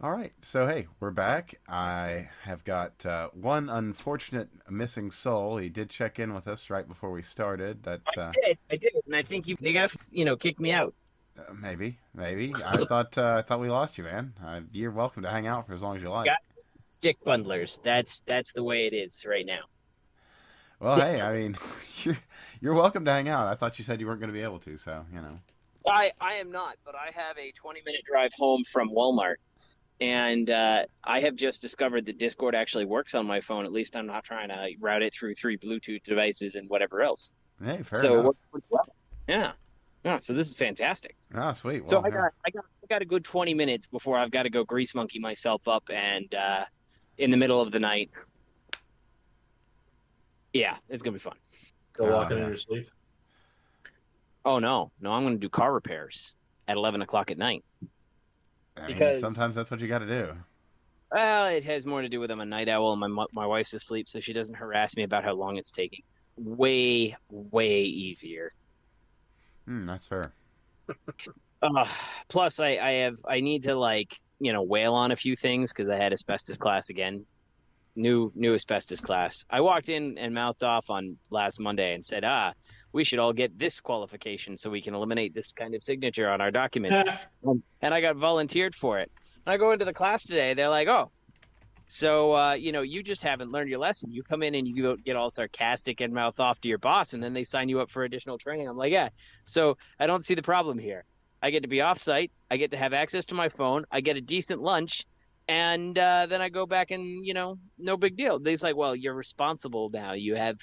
All right, so hey, we're back. I have got one unfortunate missing soul. He did check in with us right before we started. I did, and I think you got kick me out. Maybe. I thought we lost you, man. You're welcome to hang out for as long as you like. Got stick bundlers. That's the way it is right now. Well, Stick hey, I bundlers. mean, you're you're welcome to hang out. I thought you said you weren't going to be able to, so you know. I am not, but I have a 20-minute drive home from Walmart, and I have just discovered that Discord actually works on my phone. At least I'm not trying to route it through three Bluetooth devices and whatever else. Hey, fair So it enough. works pretty well. Yeah, yeah. So this is fantastic. Ah, sweet. So Well, I yeah. got I got I got a good 20 minutes before I've got to go grease monkey myself up and in the middle of the night. Yeah, it's gonna be fun. Go Oh, walking in yeah. your sleep. Oh no, I'm gonna do car repairs at 11 o'clock at night I mean, because sometimes that's what you got to do. well, it has more to do with I'm a night owl and my wife's asleep, so she doesn't harass me about how long it's taking. Way easier. That's fair. Uh, Plus, I need to wail on a few things because I had asbestos class again. New asbestos class. I walked in and mouthed off on last Monday and said, we should all get this qualification so we can eliminate this kind of signature on our documents. And I got volunteered for it. And I go into the class today. They're like, oh, so you just haven't learned your lesson. You come in and you get all sarcastic and mouth off to your boss, and then they sign you up for additional training. I'm like, yeah. So I don't see the problem here. I get to be off site. I get to have access to my phone. I get a decent lunch, and then I go back and no big deal. They's like, well, you're responsible now. You have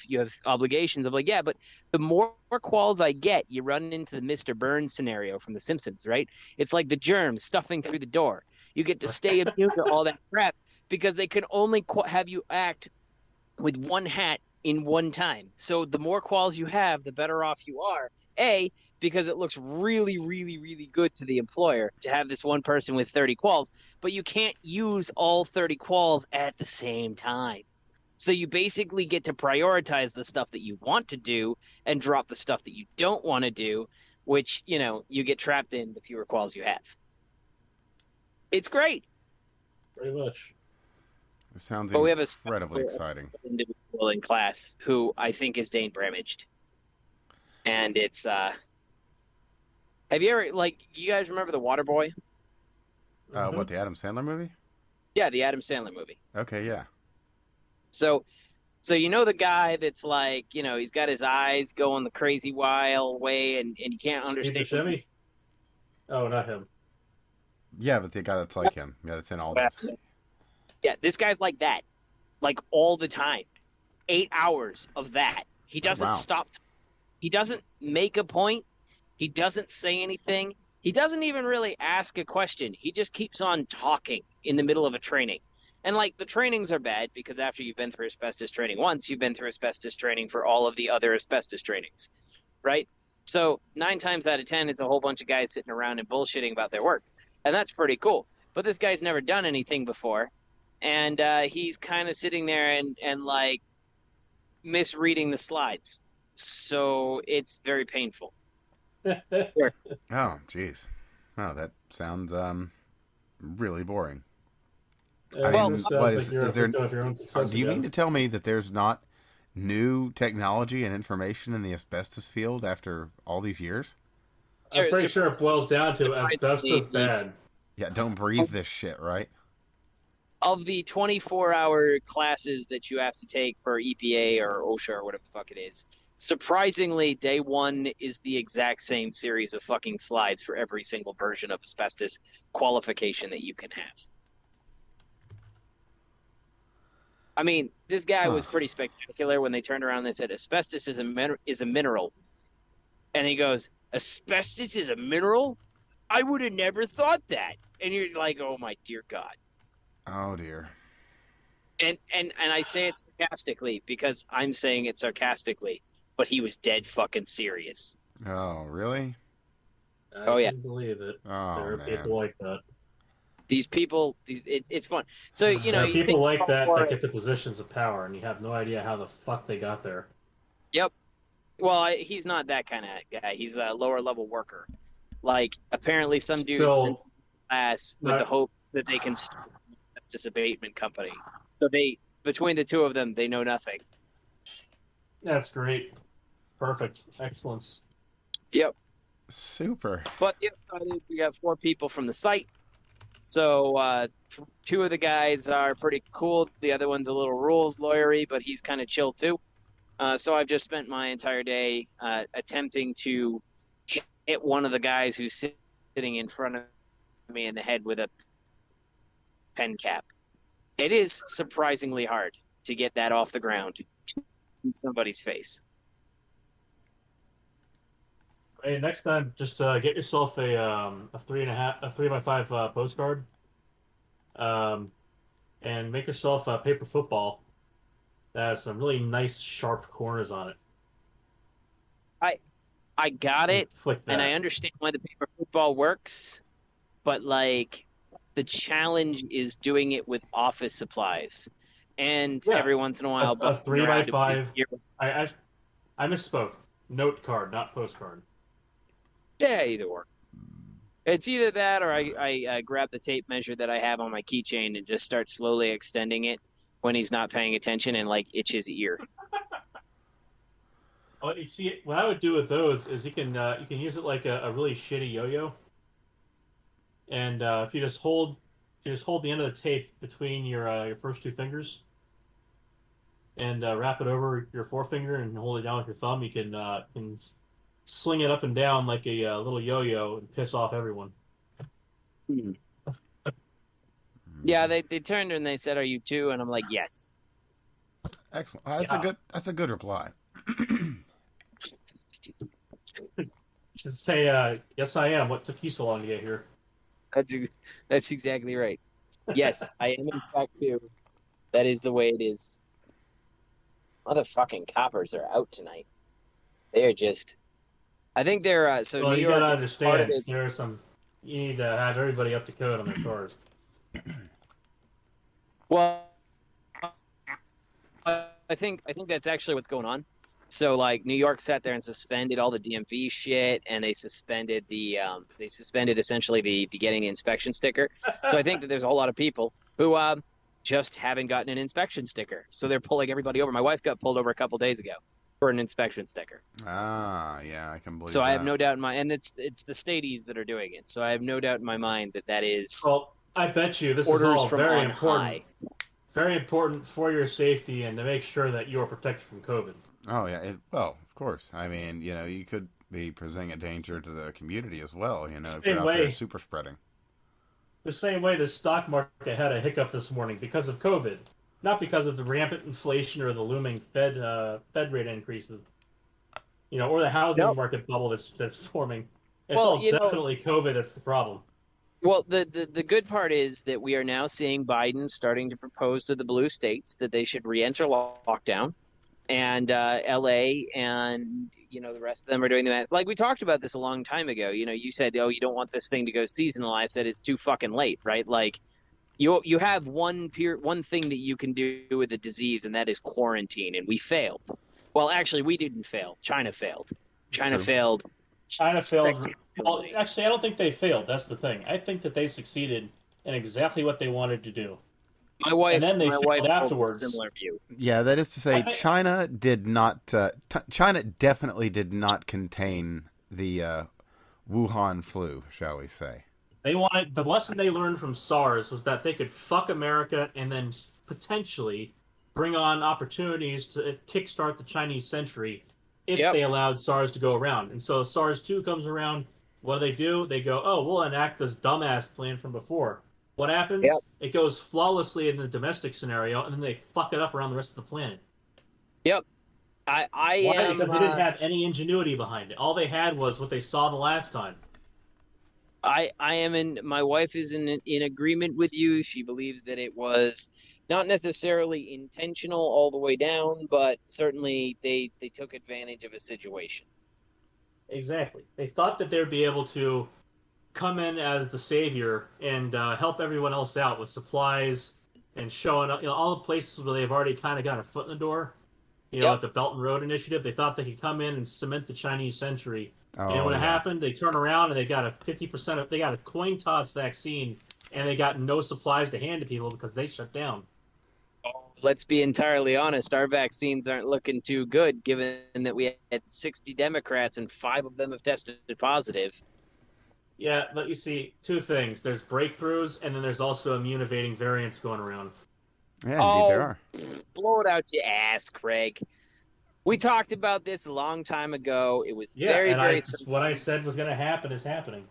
obligations. I'm like, yeah, but the more quals I get, you run into the Mr. Burns scenario from The Simpsons, right? It's like the germs stuffing through the door. You get to stay immune to all that crap because they can only have you act with one hat in one time. So the more quals you have, the better off you are. A, because it looks really good to the employer to have this one person with 30 quals, but you can't use all 30 quals at the same time. So you basically get to prioritize the stuff that you want to do and drop the stuff that you don't want to do, which, you get trapped in the fewer quals you have. It's great. Pretty much. It sounds But we have incredibly a exciting. special individual in class who I think is Dane Bramaged. And it's have you ever you guys remember the Water Boy? Hmm. What, the Adam Sandler movie? Yeah, the Adam Sandler movie. Okay, yeah. So you know the guy that's he's got his eyes going the crazy wild way and you can't Steve understand what he's Buscemi? Oh, not him. Yeah, but the guy that's like him. Yeah, that's in all these. yeah, this guy's like that. Like all the time. 8 hours of that. He Oh, doesn't wow. stop. He doesn't make a point. He doesn't say anything. He doesn't even really ask a question. He just keeps on talking in the middle of a training. And the trainings are bad because after you've been through asbestos training once, you've been through asbestos training for all of the other asbestos trainings, right? So 9 times out of 10, it's a whole bunch of guys sitting around and bullshitting about their work. And that's pretty cool. But this guy's never done anything before. And he's kind of sitting there and misreading the slides. So it's very painful. Sure. Oh, jeez. Oh, that sounds really boring. I It Well, mean, just what sounds like you're is a there? victim of your own success Do you mean again. to tell me that there's not new technology and information in the asbestos field after all these years? I'm pretty sure it boils down to surprisingly, asbestos bad. Yeah, don't breathe this shit, right? of the 24-hour classes that you have to take for EPA or OSHA or whatever the fuck it is, surprisingly, day one is the exact same series of fucking slides for every single version of asbestos qualification that you can have. I mean, this guy Huh. was pretty spectacular when they turned around and they said asbestos is a mineral, and he goes, "Asbestos is a mineral? I would have never thought that." And you're like, "Oh my dear God." Oh dear. And I say it sarcastically because I'm saying it sarcastically, but he was dead fucking serious. Oh really? I Oh can yes, believe it. Oh There are man. people like that. these people, it's fun. So There are you think people like that that before, get the positions of power, and you have no idea how the fuck they got there. yep. Well, he's not that kind of guy. He's a lower level worker. Like apparently some dude sent Still, class with the No, hopes that they can start an asbestos abatement company. So between the two of them, they know nothing. that's great. Perfect. Excellence. Yep. Super. But the upside is we got 4 people from the site. So 2 of the guys are pretty cool. The other one's a little rules lawyery, but he's kind of chill too. So I've just spent my entire day attempting to hit one of the guys who's sitting in front of me in the head with a pen cap. It is surprisingly hard to get that off the ground in somebody's face. Hey, next time, just get yourself a 3x5 postcard, um, and make yourself a paper football that has some really nice sharp corners on it. I I got And it, flick and I that. understand why the paper football works, but like the challenge is doing it with office supplies. And Yeah, every once in a while, a busting three by around with his five. ear. I, I I misspoke. Note card, not postcard. Yeah, either or. It's either that or I grab the tape measure that I have on my keychain and just start slowly extending it when he's not paying attention and like itch his ear. Oh, you see, what I would do with those is you can use it like a really shitty yo-yo, and if you just hold the end of the tape between your first two fingers and wrap it over your forefinger and hold it down with your thumb, you can sling it up and down like a little yo-yo and piss off everyone. Hmm. Yeah, they turned and they said, "Are you too?" And I'm like, "Yes." Excellent. Yeah, That's a good reply. just say yes, I am. What took you so long to get here? That's that's exactly right. Yes, I am in fact too. That is the way it is. Motherfucking coppers are out tonight. They are just. I think they're so New Well, you gotta York. It's part of understand, its. you need to have everybody up to code on their cars. Well, I think that's actually what's going on. So like New York sat there and suspended all the DMV shit, and they suspended essentially the getting the inspection sticker. So I think that there's a whole lot of people who just haven't gotten an inspection sticker. So they're pulling everybody over. My wife got pulled over a couple days ago for an inspection sticker. Ah, yeah, I can So believe I have that. no doubt in my and it's the staties that are doing it. So I have no doubt in my mind that that is Well, I bet you this is orders all from on high. very important for your safety and to make sure that you are protected from COVID. Oh yeah, well, of course. I mean, you could be presenting a danger to the community as well. If you're Same out there way, super spreading. the same way the stock market had a hiccup this morning because of COVID, not because of the rampant inflation or the looming Fed rate increases, or the housing No. market bubble that's forming. It's Well, all definitely COVID that's the problem. the good part is that we are now seeing Biden starting to propose to the blue states that they should re-enter lockdown, and LA and the rest of them are doing the math. Like we talked about this a long time ago. You said, "Oh, you don't want this thing to go seasonal." I said it's too fucking late, right? Like you have one thing that you can do with the disease, and that is quarantine, and we failed. Well, actually, we didn't fail. China failed. China True. failed China failed. Well, spectacularly. actually, I don't think they failed. That's the thing. I think that they succeeded in exactly what they wanted to do, My and wife, then they my wife failed holds a afterwards. similar view. Yeah, that is to I say, think China did not. China definitely did not contain the Wuhan flu, shall we say? they wanted the lesson they learned from SARS was that they could fuck America and then potentially bring on opportunities to kickstart the Chinese century if Yep, they allowed SARS to go around. And so SARS 2 comes around. What do? They go, oh, we'll enact this dumbass plan from before. What yep, happens? It goes flawlessly in the domestic scenario, and then they fuck it up around the rest of the planet. yep. I Why? am Because they didn't have any ingenuity behind it. All they had was what they saw the last time. I am in my wife is in agreement with you. She believes that it was not necessarily intentional all the way down, but certainly they took advantage of a situation. Exactly. They thought that they'd be able to come in as the savior and help everyone else out with supplies and showing up, all the places where they've already kind of got a foot in the door. Yep. at the Belt and Road Initiative. They thought they could come in and cement the Chinese century. And Oh when it yeah. happened, they turn around and they got a 50% they got a coin toss vaccine, and they got no supplies to hand to people because they shut down. Let's be entirely honest, our vaccines aren't looking too good given that we had 60 Democrats and 5 of them have tested positive. Yeah, but you see, two things. There's breakthroughs, and then there's also immune evading variants going around. Yeah, indeed there Oh, are. blow it out your ass, Craig. We talked about this a long time ago. It was Yeah, very, and very what I sensitive. said was going to happen is happening.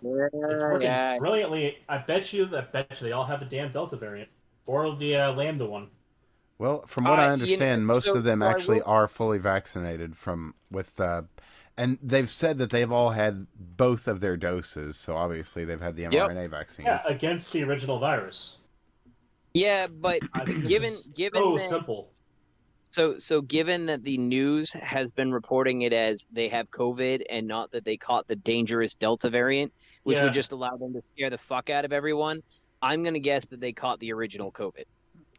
It's Yeah, working yeah. brilliantly. I bet you they all have the damn Delta variant or the Lambda one. Well, from what I understand, most of them So I actually will. are fully vaccinated and they've said that they've all had both of their doses. So obviously they've had the Yep. mRNA Yeah, vaccines. against the original virus. Yeah, but I think this given is given so that simple. so given that the news has been reporting it as they have COVID and not that they caught the dangerous Delta variant, which would Yeah, just allow them to scare the fuck out of everyone, I'm gonna guess that they caught the original COVID.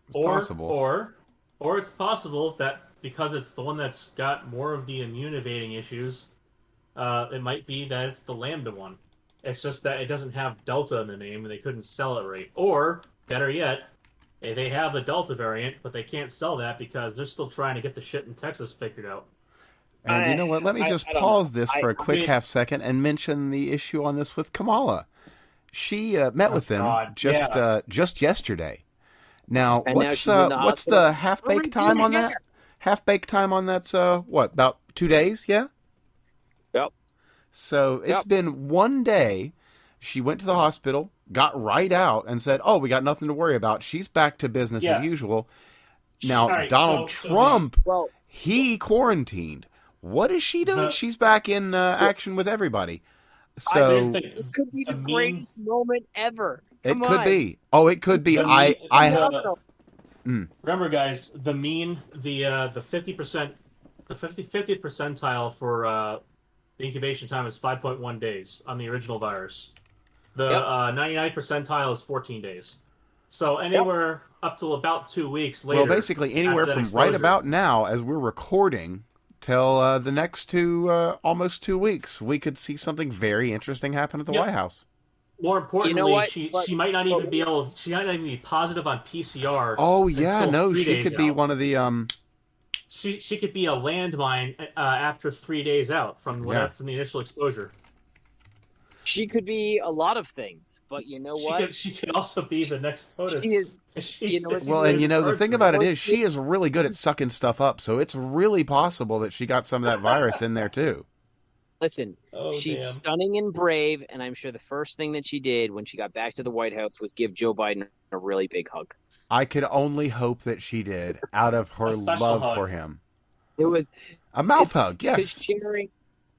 It's or possible. or or it's possible that because it's the one that's got more of the immune evading issues, it might be that it's the Lambda one. It's just that it doesn't have Delta in the name and they couldn't sell it right. Or better yet, they have the Delta variant, but they can't sell that because they're still trying to get the shit in Texas figured out. And you know what? Let me just I don't know. pause this for a I quick mean, half second and mention the issue on this with Kamala. She met oh with them God, yeah. just yesterday. Now, And now she's in the what's hospital. the half baked time on that? Half baked time on that's what, about 2 days? Yeah. Yep. So it's Yep. been one day. She went to the hospital, got right out, and said, "Oh, we got nothing to worry about. She's back to business as Yeah. usual." Now, All right. Donald So the Trump, Well, he quarantined. What is she doing? the She's back in well, action with everybody. so here's So the thing. this could be The the mean greatest moment ever. it Come could on. be. Oh, it could This be. the could be mean phenomenal. Mm, remember guys, the 50% the 50th percentile for the incubation time is 5.1 days on the original virus. The Yep. 99th percentile is 14 days. So Yep. anywhere up to about 2 weeks well, later basically after anywhere that from right exposure. about now, as we're recording, till the next almost 2 weeks, we could see something very interesting happen at the Yep. White House. More You know importantly, what? she might not But even be able. She might not even be positive on PCR Oh yeah, until no, three she days could be out. one of the She could be a landmine after 3 days out yeah. from the initial exposure. she could be a lot of things. But you know what? She could also be the next She POTUS. is. She You know what's sticks Well, to and his you know the cards thing right. about it what? is she is really good at sucking stuff up, so it's really possible that she got some of that virus in there too. Listen, Oh she's damn. stunning and brave, and I'm sure the first thing that she did when she got back to the White House was give Joe Biden a really big hug. I could only hope that she did out of A her special love hug. for him. It was. A mouth It's hug, because yes. sharing.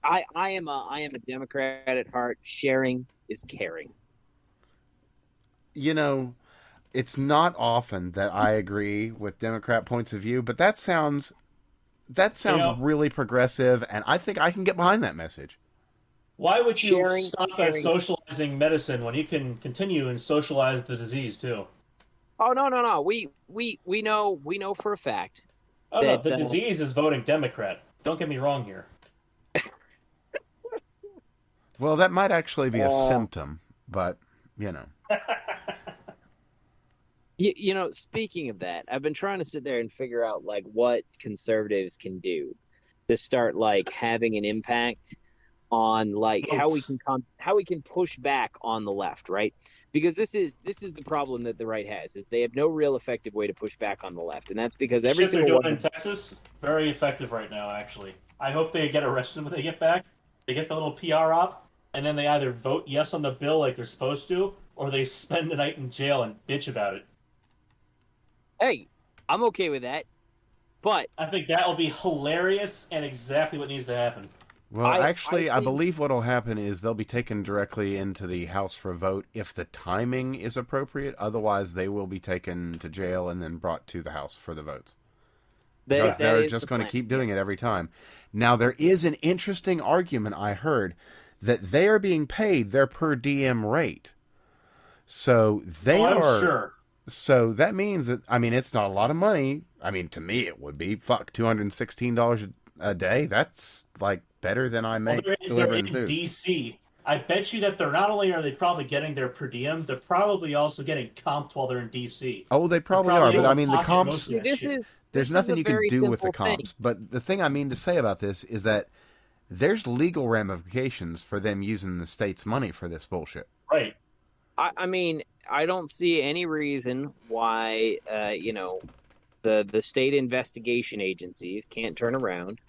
I am a Democrat at heart. Sharing is caring. You know, it's not often that I agree with Democrat points of view, but that sounds You know, really progressive, and I think I can get behind that message. why would you Sharing, stop at caring. socializing medicine when you can continue and socialize the disease too? Oh no. We know for a fact Oh no, that the disease is voting Democrat. Don't get me wrong here. Well, that might actually be a uh, symptom, but you know. speaking of that, I've been trying to sit there and figure out like what conservatives can do to start like having an impact on like Vote. how we can push back on the left, right? Because this is the problem that the right has is they have no real effective way to push back on the left, and that's because The every shit they're single doing one in of Texas, very effective right now, actually. I hope they get arrested when they get back. They get the little PR op, and then they either vote yes on the bill like they're supposed to, or they spend the night in jail and bitch about it. hey, I'm okay with that, but I think that will be hilarious and exactly what needs to happen. Well, I actually, I think believe what'll happen is they'll be taken directly into the House for a vote if the timing is appropriate. Otherwise, they will be taken to jail and then brought to the House for the votes. Because that they're is the just going to plan. keep doing it every time. Now, there is an interesting argument I heard that they are being paid their per diem rate. So Oh, they I'm are sure. So that means that, I mean, it's not a lot of money. I mean, to me, it would be. Fuck, $216 a day. That's like better than I Well, make they're delivering in food. DC. I bet you that they're not only are they probably getting their per diem, they're probably also getting comped while they're in DC. Oh, they They're probably are, probably but able I to mean, the pocket most comps, of See, that shit. there's this is nothing a you can very do with the simple thing. comps. But the thing I mean to say about this is that there's legal ramifications for them using the state's money for this bullshit. Right. I mean, I don't see any reason why, the state investigation agencies can't turn around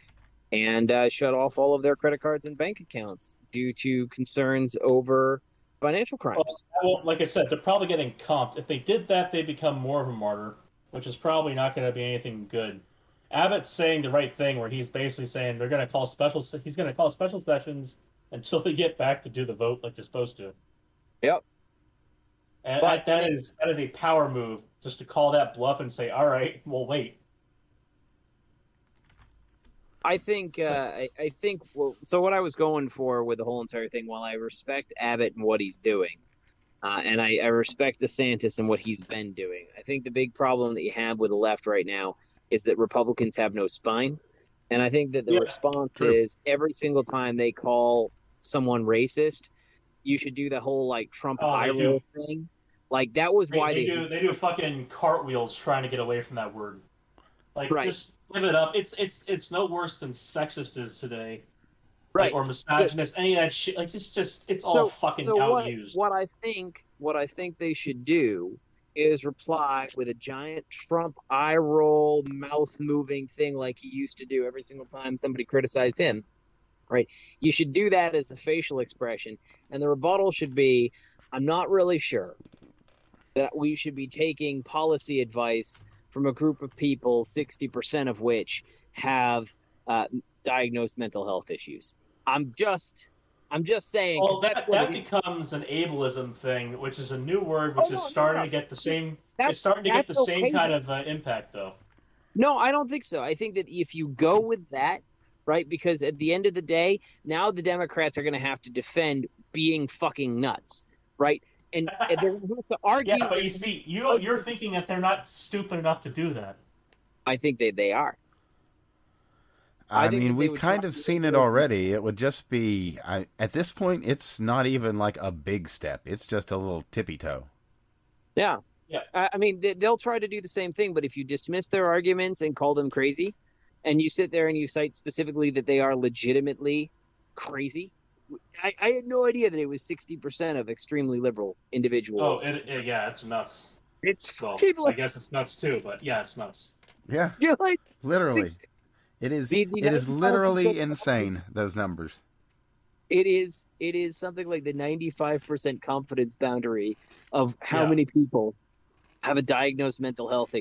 and shut off all of their credit cards and bank accounts due to concerns over financial Well, crimes. like I said, they're probably getting comped. If they did that, they become more of a martyr, which is probably not going to be anything good. Abbott's saying the right thing, where he's basically saying they're going to call special. He's going to call special sessions until they get back to do the vote like they're supposed to. Yep. And But that is a power move, just to call that bluff and say, all right, we'll wait. I think well, so what I was going for with the whole entire thing, while I respect Abbott and what he's doing, and I respect DeSantis and what he's been doing, I think the big problem that you have with the left right now is that Republicans have no spine. And I think that the Yeah, response True. is every single time they call someone racist, you should do the whole like Trump oh, eye they do. roll thing. Like that was why They do fucking cartwheels trying to get away from that word. Like, right, just give it up. It's no worse than sexist is today. Like, right. or So misogynist, any of that shit. Like, it's all so fucking so outused. what I think they should do is reply with a giant Trump eye roll, mouth moving thing like he used to do every single time somebody criticized him. Right? You should do that as a facial expression, and the rebuttal should be, "I'm not really sure that we should be taking policy advice from a group of people, 60% of which have uh, diagnosed mental health issues." I'm just, I'm just saying because Well, that's that what it that is. becomes an ableism thing, which is a new word, Oh which is no, no, starting no. to get the same. It's That's starting to get that's the same okay. kind of impact, though. No, I don't think so. I think that if you go with that, right, because at the end of the day, now the Democrats are going to have to defend being fucking nuts, right? And they're going to have to Yeah, argue. but you see, you're thinking that they're not stupid enough to do that. I think they are. I I think mean, that they we've would try kind to of make seen it those. already. It would just be, at this point, it's not even like a big step. It's just a little tippy toe. Yeah, Yeah. I mean, they'll try to do the same thing, but if you dismiss their arguments and call them crazy, and you sit there and you cite specifically that they are legitimately crazy, I had no idea that it was 60% of extremely liberal Oh, individuals. yeah, it's nuts. It's Well, people I like guess it's nuts too, but yeah, it's nuts. Yeah, you're like literally. six, It is the it is 95%. literally insane, those numbers. It is something like the 95% confidence boundary of how Yeah. many people have a diagnosed mental health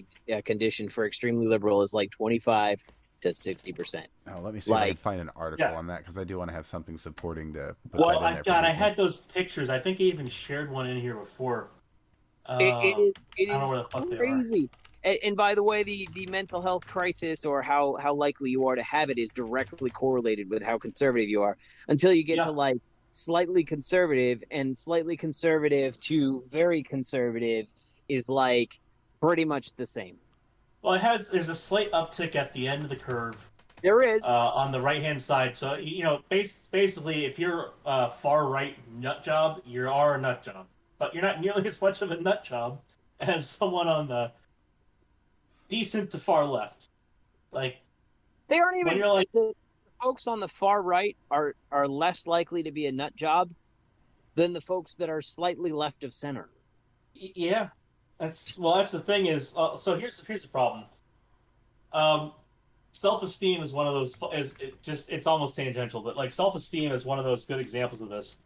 condition for extremely liberal is like 25 to 60%. Oh, let me see if I can Like find an article Yeah. on that because I do want to have something supporting to put Well, that in there for I people. had those pictures. I think I even shared one in here before. it I don't know is where the fuck they are. crazy. And by the way, the mental health crisis or how likely you are to have it is directly correlated with how conservative you are until you get to Yeah. like slightly conservative, and slightly conservative to very conservative is like pretty much the same. Well, there's a slight uptick at the end of the curve There is. on the right hand side. So basically, if you're a far right nut job, you are a nut job, but you're not nearly as much of a nut job as someone on the decent to far left. Like, They aren't when even you're like, the folks on the far right are less likely to be a nut job than the folks that are slightly left of center. yeah, that's the thing is. So here's the problem. Um, Self-esteem is one of those, it's almost tangential, but like self-esteem is one of those good examples of this.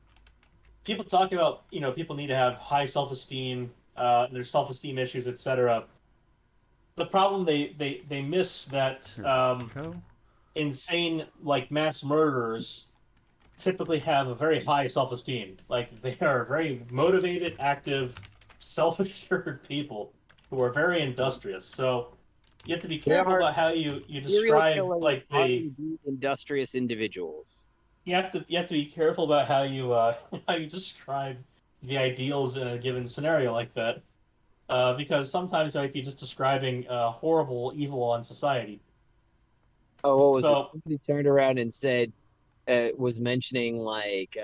People talk about, people need to have high self-esteem, there's self-esteem issues, etc. The problem they miss that Here we go. insane, like, mass murderers typically have a very high self-esteem. Like, they are very motivated, active, self-assured people who are very industrious. So you have to be They careful are about how you serial describe, killers like, are the indeed industrious individuals. you have to be careful about how you how you describe the ideals in a given scenario like that. because sometimes I might be just describing horrible evil on society. Oh, what was it? So, Somebody turned around and said, was mentioning like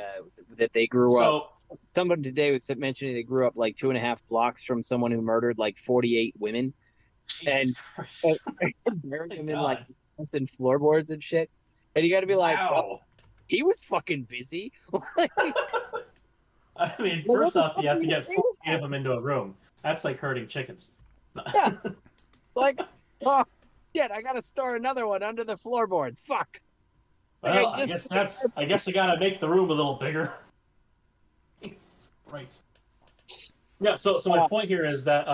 that they grew up. so Somebody today was mentioning they grew up like 2.5 blocks from someone who murdered like 48 women Jesus and, and Christ, buried my them in like God, and floorboards and shit. And you got to be like, well, wow. he was fucking busy. Like, I mean, what first the off, fuck you are have to you gonna get do with 48 of that? them into a room. That's like herding chickens. Yeah, like, oh shit, I gotta store another one under the floorboards. Fuck. Like I Well, just I guess I gotta make the room a little bigger. Jesus Christ. Yeah, so my uh, point here is that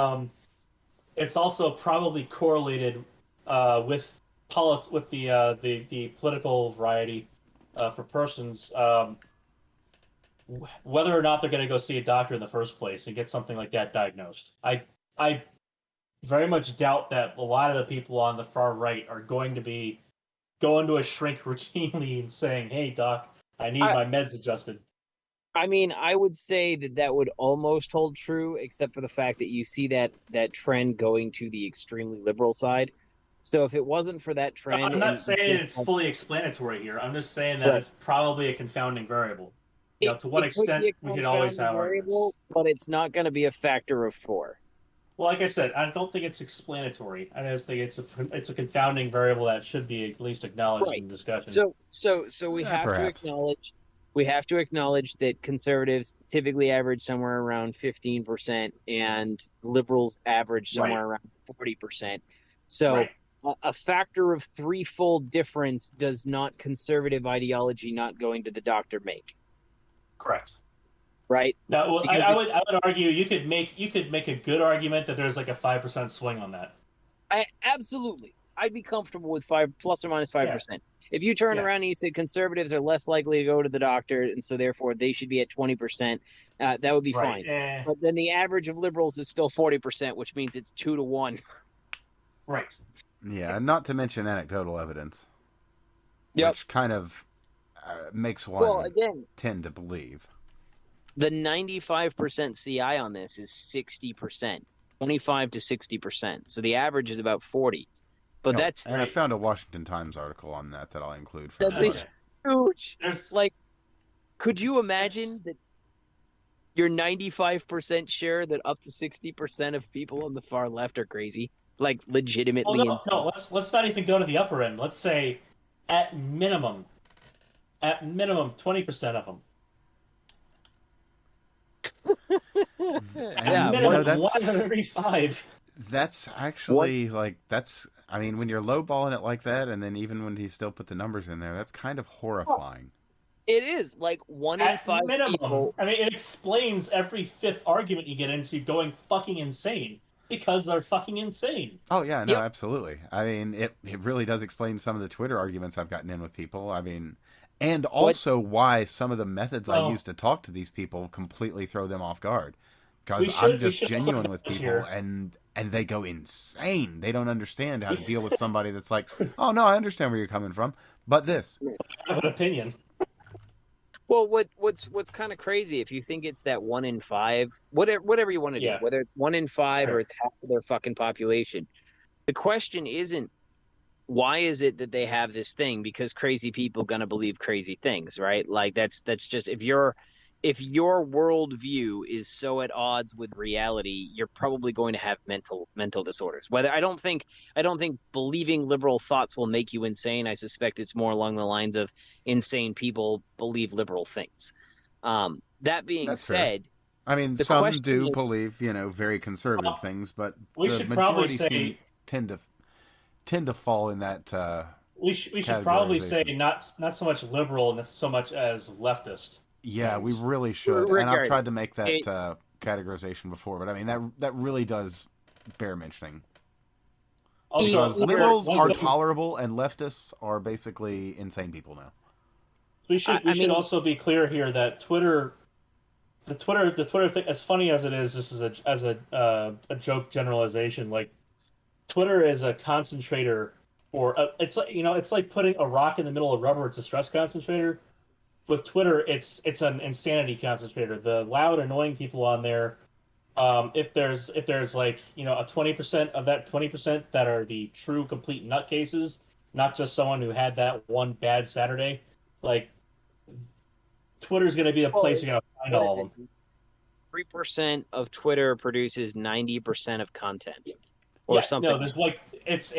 it's also probably correlated with with the political variety for persons, whether or not they're going to go see a doctor in the first place and get something like that diagnosed. I very much doubt that a lot of the people on the far right are going to be going to a shrink routinely and saying, "Hey, doc, I need I my meds adjusted." I mean, I would say that that would almost hold true, except for the fact that you see that trend going to the extremely liberal side. So if it wasn't for that trend, I'm and not it was saying just it's like, fully explanatory here. I'm just saying that right, it's probably a confounding variable. it To what it could extent be a we could always confounding have arguments. variable, but it's not going to be a factor of four. Well, like I said, I don't think it's explanatory. I just think it's a confounding variable that should be at least acknowledged Right. in the discussion. So Perhaps. we have to acknowledge that conservatives typically average somewhere around 15% and liberals average Right. somewhere around 40%. So Right. a factor of threefold difference does not conservative ideology not going to the doctor make, Correct. right? Now, well, Because if I would argue you could make a good argument that there's like a 5% swing on that. I absolutely, I'd be comfortable with five plus or minus five Yeah. percent. If you turn Yeah. around and you said conservatives are less likely to go to the doctor, and so therefore they should be at 20%, that would be Right. fine. But then the average of liberals is still 40%, which means it's 2 to 1. Right. Yeah, not to mention anecdotal evidence, Yep. which kind of makes Well, one again, tend to believe. the 95% CI on this is 60%, 25 to 60%. So the average is about 40. But Oh, that's and I Right. found a Washington Times article on that I'll include for that's a everybody. Okay. huge. There's Like, could you that's imagine that you're 95% sure that up to 60% of people on the far left are crazy? Like well, legitimately no, insane. let's not even go to the upper end. Let's say at minimum at minimum 20% of them. At Yeah, And you know one minimum, that's 135. that's one actually like that's I mean when you're lowballing it like that, and then even when you still put the numbers in there, that's kind of horrifying. it is like one in At five minimum. people. I mean, it explains every fifth argument you get into going fucking insane because they're fucking insane. Oh yeah, no, Yep. absolutely. I mean, it really does explain some of the Twitter arguments I've gotten in with people. I mean, and What also why some of the methods I Oh, use to talk to these people completely throw them off guard. Because I'm we just should also genuine with acknowledge people, here. and they go insane. They don't understand how to We deal with somebody that's like, "Oh no, I understand where you're coming from, but this." have an opinion. well what's kind of crazy if you think it's that one in five, whatever you want to do, Yeah, whether it's one in five or sure. it's half of their fucking population. The question isn't why is it that they have this thing? Because crazy people gonna believe crazy things, right? Like that's just if your worldview is so at odds with reality, you're probably going to have mental disorders. Whether I don't think believing liberal thoughts will make you insane. I suspect it's more along the lines of insane people believe liberal things. That being That's fair. said, I mean, the some question do is, believe, very conservative Well, things, but we the should probably majority say tend to fall in that we should probably say categorization. not so much liberal so much as leftist Yeah, we things. really should, and I've tried to make regardless, that categorization before, but I mean that really does bear mentioning Also, because either liberals one are thing tolerable and leftists are basically insane people now. we I should mean, also be clear here that the Twitter thing, as funny as it is, just as a joke generalization, like Twitter is a concentrator for it's like it's like putting a rock in the middle of rubber. It's a stress concentrator. With Twitter, it's an insanity concentrator. The loud, annoying people on there if there's like a 20% of that 20% that are the true complete nutcases, not just someone who had that one bad Saturday, like Twitter's gonna be a place you're gonna find What all is of it? them. 3% of Twitter produces 90% of content, or Yeah, no, something. there's like it's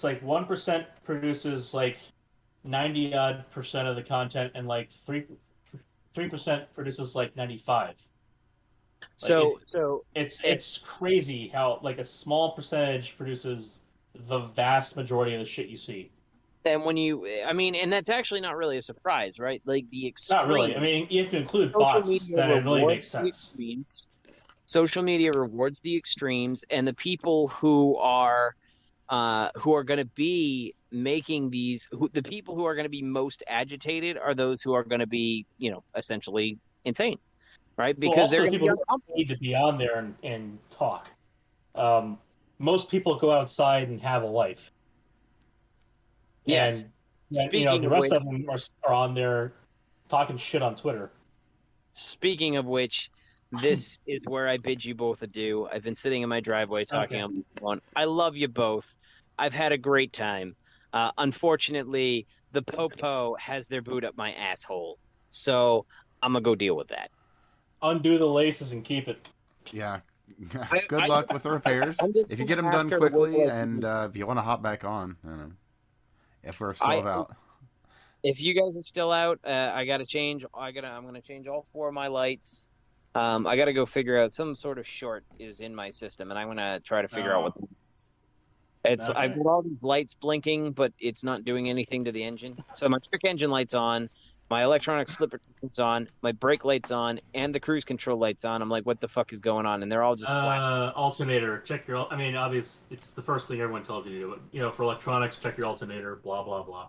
like 1% produces like 90% of the content, and like 3% produces like 95. Like So, so it, it's crazy how like a small percentage produces the vast majority of the shit you see. and when I mean, and that's actually not really a surprise, right? Like the Not really. I extreme. mean, you have to include Social bots, media then it really rewards makes the sense. extremes. Social media rewards the extremes, and the people who are going to be making the people who are going to be most agitated are those who are going to be, essentially insane, right? Well, Because they're also the going to be people who uncomfortable. need to be on there and talk. Um, Most people go outside and have a life, Yes. and Speaking the of rest which, of them are on there talking shit on Twitter. speaking of which, this is where I bid you both adieu. I've been sitting in my driveway talking Okay. on the phone. I love you both. I've had a great time. Unfortunately, the popo has their boot up my asshole, so I'm gonna go deal with that. Undo the laces and keep it. Yeah. I, Good I, luck with the repairs. I'm just If you gonna get them ask done her to wait quickly, till I and finish. if you want to hop back on, if we're still I about. If you guys are still out, I gotta change. I'm gonna change all four of my lights. I gotta go figure out some sort of short is in my system, and I'm gonna try to figure out what. Oh, It's I've okay. got all these lights blinking, but it's not doing anything to the engine. So my check engine light's on, my electronic slip protection's on, my brake light's on, and the cruise control light's on. I'm like, what the fuck is going on? And they're all just flat. Alternator. Check your. I mean, obvious. It's the first thing everyone tells you to do. But for electronics, check your alternator. Blah blah blah.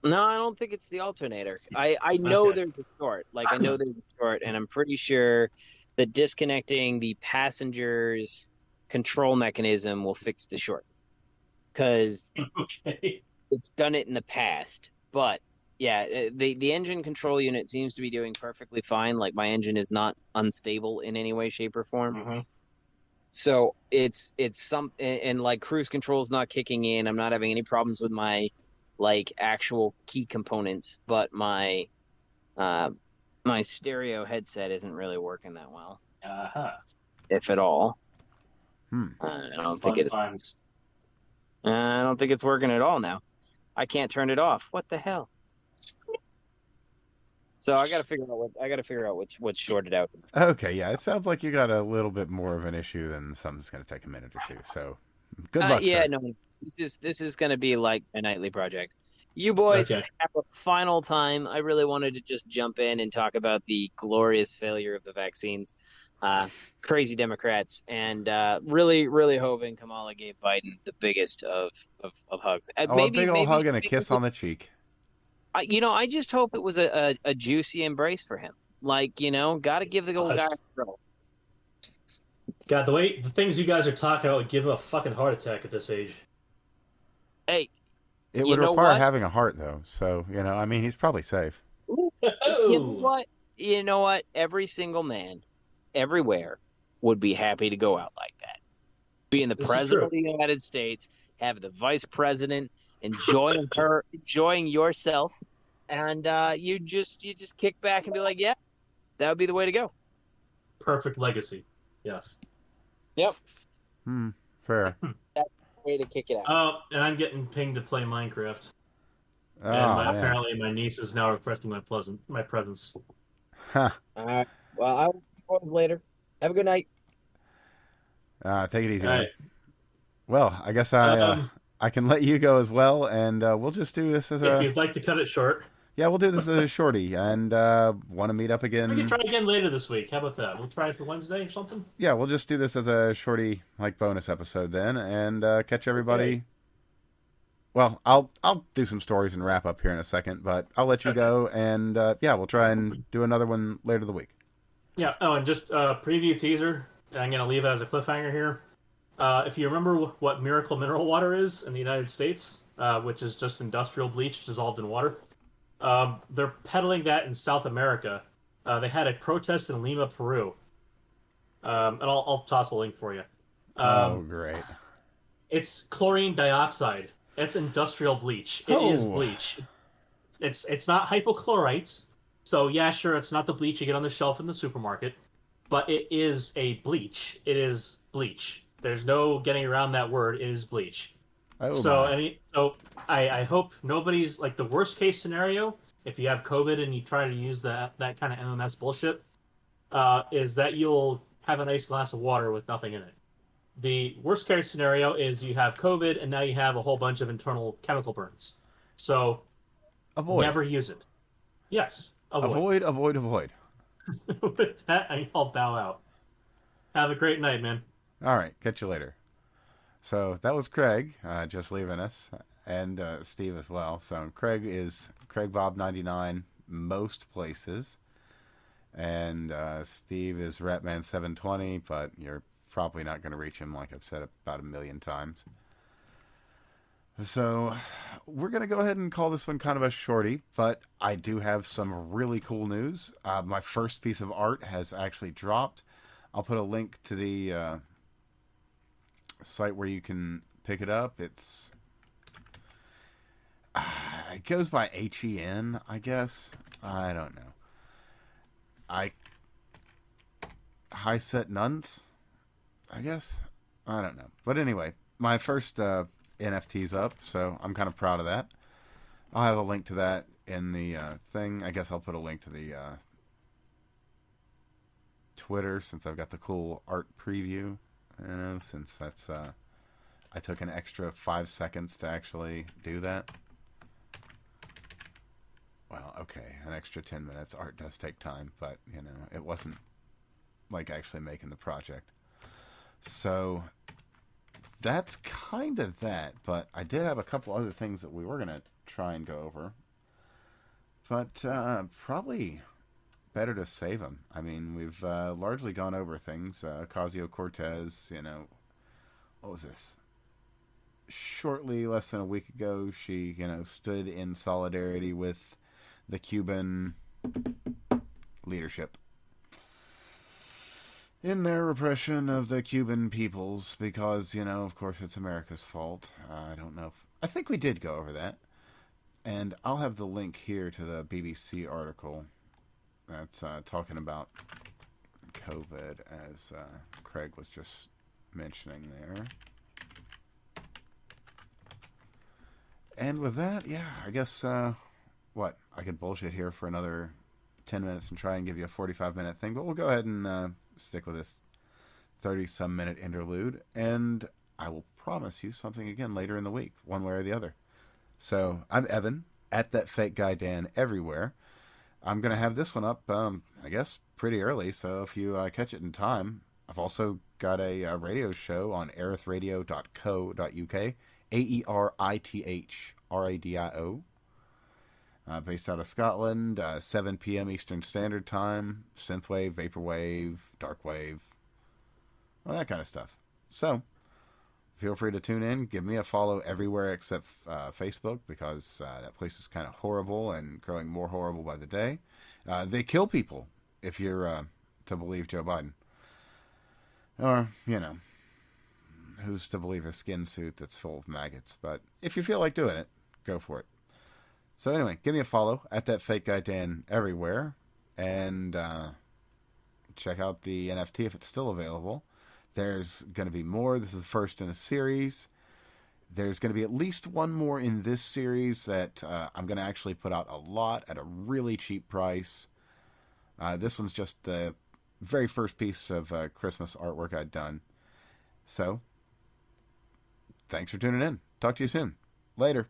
No, I don't think it's the alternator. I know Okay. there's a short. Like I know there's a short, and I'm pretty sure that disconnecting the passenger's control mechanism will fix the short because Okay. it's done it in the past. But yeah, the engine control unit seems to be doing perfectly fine. Like my engine is not unstable in any way, shape, or form. Mm-hmm. So it's some and like cruise control is not kicking in. I'm not having any problems with my like actual key components, but uh my stereo headset isn't really working that well, Uh-huh. if at all. Hmm. I don't think Fun it is. times. I don't think it's working at all now. I can't turn it off. What the hell? So I got to figure out what's shorted out. Okay, yeah, it sounds like you got a little bit more of an issue than something's going to take a minute or two. So, good luck, Yeah, sir. no, this is going to be like a nightly project. You boys Okay. have a final time. I really wanted to just jump in and talk about the glorious failure of the vaccines. Crazy Democrats, and really, really hoping Kamala gave Biden the biggest of hugs. Oh, a Maybe, big old hug and a maybe, kiss on the cheek. I just hope it was a juicy embrace for him. Like, got to give the old guy a throw. God, the things you guys are talking about would give him a fucking heart attack at this age. Hey, It you would know require what? having a heart, though. So, I mean, he's probably safe. You know Oh, what? You know what? Every single man, everywhere, would be happy to go out like that. Being the this is president true. of the United States, have the vice president, enjoying yourself, and you just kick back and be like, yeah, that would be the way to go. Perfect legacy. Yes. Yep, Hmm. Fair. that's the way to kick it out. Oh, and I'm getting pinged to play Minecraft, and Oh man. apparently my niece is now requesting my presence. Huh. All right. Well, I will see you boys later. Have a good night. Take it easy, All right. man. Well, I guess I can let you go as well, and we'll just do this as If a you'd like to cut it short, we'll do this as a shorty, and want to meet up we can again. try again later this week. How about that? We'll try it for Wednesday or something. Yeah, we'll just do this as a shorty like bonus episode then, and catch Okay. everybody. Well, I'll do some stories and wrap up here in a second, but I'll let you Okay. go, and yeah, we'll try and do another one later the week. Yeah. Oh, and just preview teaser. I'm gonna leave it as a cliffhanger here. If you remember what miracle mineral water is in the United States, which is just industrial bleach dissolved in water, they're peddling that in South America. They had a protest in Lima, Peru. And I'll toss a link for you. Oh, Um, great. it's chlorine dioxide. It's industrial bleach. It is Oh, bleach. It's not hypochlorite. So yeah, sure, it's not the bleach you get on the shelf in the supermarket, but it is a bleach. It is bleach. There's no getting around that word. It is bleach. oh So my. I hope nobody's like the worst case scenario. If you have COVID and you try to use that kind of MMS bullshit, is that you'll have a nice glass of water with nothing in it. The worst case scenario is you have COVID and now you have a whole bunch of internal chemical burns. So Avoid. never use it. Yes, avoid. Avoid, avoid, avoid. With that, I'll bow out. Have a great night, man. All right, catch you later. So that was Craig, just leaving us, and Steve as well. So Craig is Craig Bob 99 most places, and Steve is Ratman 720, but you're probably not going to reach him, like I've said about a million times. So we're going to go ahead and call this one kind of a shorty, but I do have some really cool news. My first piece of art has actually dropped. I'll put a link to the site where you can pick it up. It goes by HEN, I guess. I don't know. I High Set Nuns, I guess. I don't know. But anyway, my first NFT's up, so I'm kind of proud of that. I'll have a link to that in the thing. I guess I'll put a link to the Twitter since I've got the cool art preview. Since that's I took an extra 5 seconds to actually do that. Well, okay, an extra 10 minutes. Art does take time, but it wasn't like actually making the project. So that's kind of that, but I did have a couple other things that we were going to try and go over. But probably better to save them. I mean, we've largely gone over things. Ocasio-Cortez, what was this? Shortly less than a week ago, she, stood in solidarity with the Cuban leadership in their repression of the Cuban peoples because, of course, it's America's fault. I don't know if... I think we did go over that. And I'll have the link here to the BBC article that's talking about COVID, as Craig was just mentioning there. And with that, yeah, I guess, I could bullshit here for another 10 minutes and try and give you a 45-minute thing, but we'll go ahead and stick with this 30-some minute interlude, and I will promise you something again later in the week, one way or the other. So, I'm Evan, at That Fake Guy Dan everywhere. I'm going to have this one up, I guess, pretty early, so if you catch it in time, I've also got a radio show on aerithradio.co.uk, AERITHRADIO, based out of Scotland, 7 p.m. Eastern Standard Time, synthwave, vaporwave, darkwave, all that kind of stuff. So, feel free to tune in. Give me a follow everywhere except Facebook, because that place is kind of horrible and growing more horrible by the day. They kill people, if you're to believe Joe Biden. Or, who's to believe a skin suit that's full of maggots? But if you feel like doing it, go for it. So anyway, give me a follow at That Fake Guy Dan everywhere. And check out the NFT if it's still available. There's going to be more. This is the first in a series. There's going to be at least one more in this series that I'm going to actually put out a lot at a really cheap price. This one's just the very first piece of Christmas artwork I'd done. So, thanks for tuning in. Talk to you soon. Later.